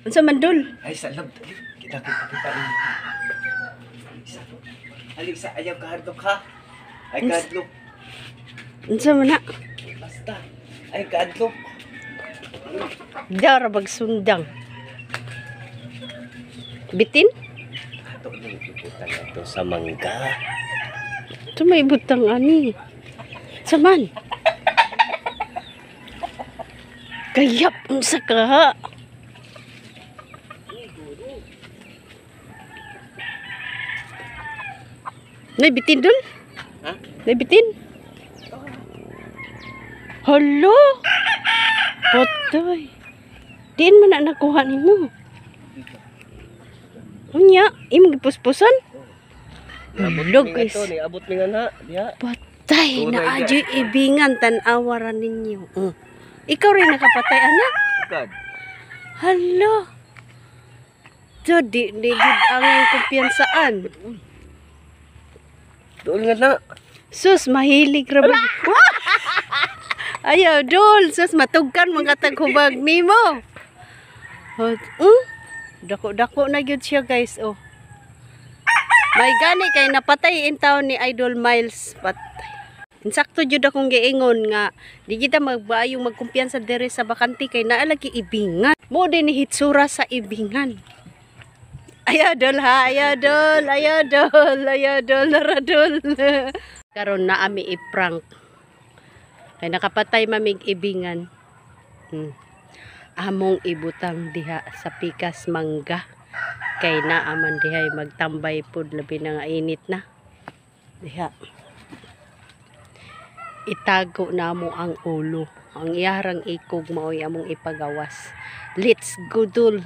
Unsa man dul? Ay, salab. Kita. Alisa, ayaw kahadlok ha. Ay, kahadlok. Unsa man na? Basta. Ay, kahadlok. Dara bagsundang. Bitin? Ito na ibubutan na ito sa mangga. Ito may butang ani. Saman. Kayap unsa ka? Naibitin dun? Ha? Naibitin? Hala! Patay. Diin mo na nakuha ni mo. Unya, imong gipuspusan? Hulog guys. Abot mi nga na. Diya. Patay na adyo ibingan tan-awaran ninyo. Ikaw rin nakapatay anak? Agad. Hala. So, di gud ang kumpiyansaan. Doon nga na. Sus, mahilig ra ba? Ayaw, dol. Sus, matugkan mga taghubag nimo. Dako-dako na gyud siya, guys. Oh. May gani kay napatay in town ni Idol Miles. Patay. Insakto jud akong giingon nga di kita magbayong magkumpiyansa dere sa bakante kay naa lagi ibingan. Mo din ni hitsura sa ibingan. Ayadol ha, ayadol, ayadol, ayadol, naradol. Karon na ami i-prank. Kay nakapatay mamig ibingan. Among ibutang diha sa pikas mangga. Kay naaman dihay magtambay pud labi na nga init na. Diha. Itago na mo ang ulo. Ang iharang ikog maoy among ipagawas. Let's go dul.